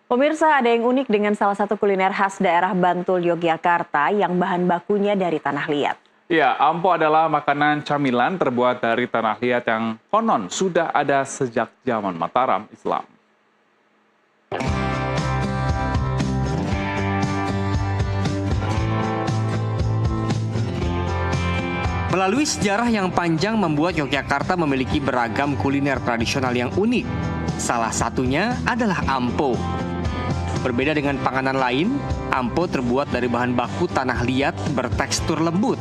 Pemirsa, ada yang unik dengan salah satu kuliner khas daerah Bantul, Yogyakarta yang bahan bakunya dari tanah liat. Ya, ampo adalah makanan camilan terbuat dari tanah liat yang konon sudah ada sejak zaman Mataram Islam. Melalui sejarah yang panjang membuat Yogyakarta memiliki beragam kuliner tradisional yang unik. Salah satunya adalah ampo. Berbeda dengan panganan lain, ampo terbuat dari bahan baku tanah liat bertekstur lembut,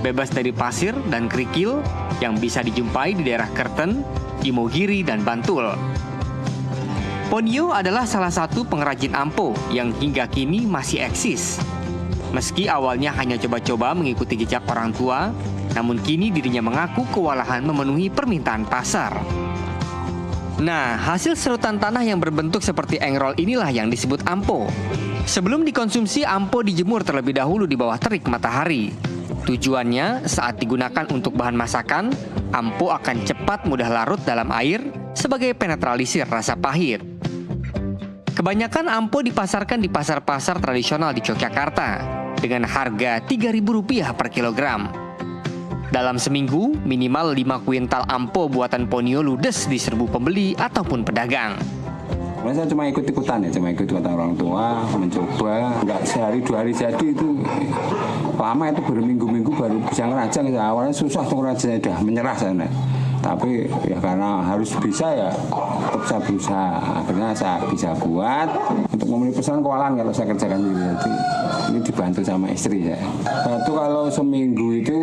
bebas dari pasir dan kerikil yang bisa dijumpai di daerah Kerten, Imogiri, dan Bantul. Ponyo adalah salah satu pengrajin ampo yang hingga kini masih eksis. Meski awalnya hanya coba-coba mengikuti jejak orang tua, namun kini dirinya mengaku kewalahan memenuhi permintaan pasar. Nah, hasil serutan tanah yang berbentuk seperti engrol inilah yang disebut ampo. Sebelum dikonsumsi, ampo dijemur terlebih dahulu di bawah terik matahari. Tujuannya, saat digunakan untuk bahan masakan, ampo akan cepat mudah larut dalam air sebagai penetralisir rasa pahit. Kebanyakan ampo dipasarkan di pasar-pasar tradisional di Yogyakarta dengan harga Rp3.000 per kilogram. Dalam seminggu, minimal 5 kuintal ampo buatan Ponyo ludes di serbu pembeli ataupun pedagang. Saya cuma ikut-ikutan ya, cuma ikut-ikutan orang tua, mencoba. Nggak sehari 2 hari jadi itu. Lama itu berminggu-minggu baru bisa ngerajang. Awalnya susah tuh ngerajangnya, udah menyerah sana. Tapi ya karena harus bisa ya, tetap saya berusaha. Akhirnya saya bisa buat untuk memenuhi pesanan kewalahan kalau saya kerjakan sendiri. Jadi ini dibantu sama istri saya. Itu kalau seminggu itu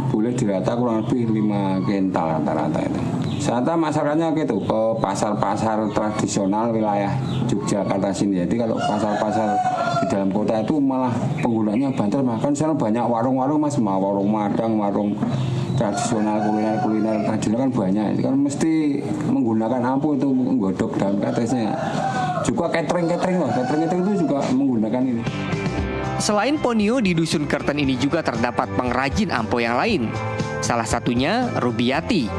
boleh dirata kurang lebih 5 kintal rata-rata itu. Saya masyarakatnya gitu ke pasar-pasar tradisional wilayah Yogyakarta sini. Jadi kalau pasar-pasar di dalam kota itu malah penggunanya banter. Bahkan sana banyak warung-warung mas, warung Madang, warung tradisional, kuliner tradisional kan banyak. Itu kan mesti menggunakan ampo itu menggodok dalam katesnya. Juga catering itu juga menggunakan ini. Selain Ponyo, di Dusun Kerten ini juga terdapat pengrajin ampo yang lain. Salah satunya Rubiati.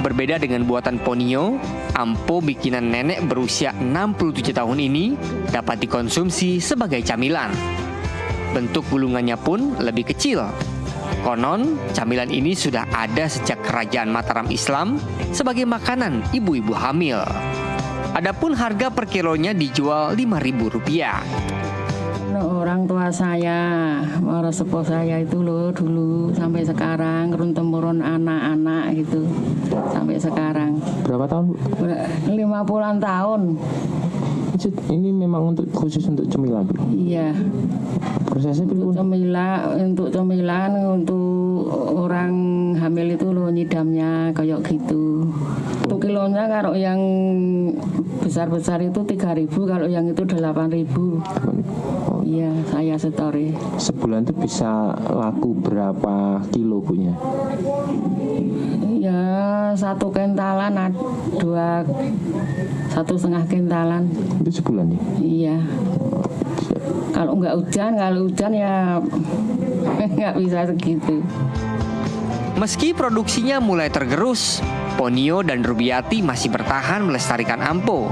Berbeda dengan buatan Ponyo, ampo bikinan nenek berusia 67 tahun ini dapat dikonsumsi sebagai camilan. Bentuk gulungannya pun lebih kecil. Konon, camilan ini sudah ada sejak kerajaan Mataram Islam sebagai makanan ibu-ibu hamil. Adapun harga per kilonya dijual Rp5.000. Orang tua saya, orang sepuh saya itu loh dulu sampai sekarang turun-temurun anak-anak gitu sampai sekarang. Berapa tahun, Bu? 50-an tahun. Ini memang khusus untuk cemilan, Bu? Iya. Prosesnya untuk cemilan untuk orang hamil itu loh nyidamnya kayak gitu. Untuk kilonya kalau yang besar-besar itu 3.000, kalau yang itu 8.000. Oh. Iya, saya setori. Sebulan itu bisa laku berapa kilo, Bunya? Ya 1 kintalan, 1,5 kintalan. Itu sebulan ya? Iya. Kalau hujan ya nggak bisa segitu. Meski produksinya mulai tergerus, Ponyo dan Rubiati masih bertahan melestarikan ampo.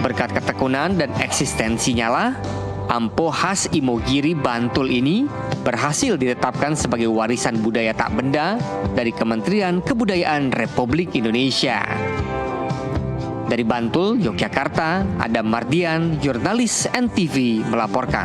Berkat ketekunan dan eksistensinya lah, ampo khas Imogiri Bantul ini berhasil ditetapkan sebagai warisan budaya tak benda dari Kementerian Kebudayaan Republik Indonesia. Dari Bantul, Yogyakarta, Adam Mardian, jurnalis NTV melaporkan.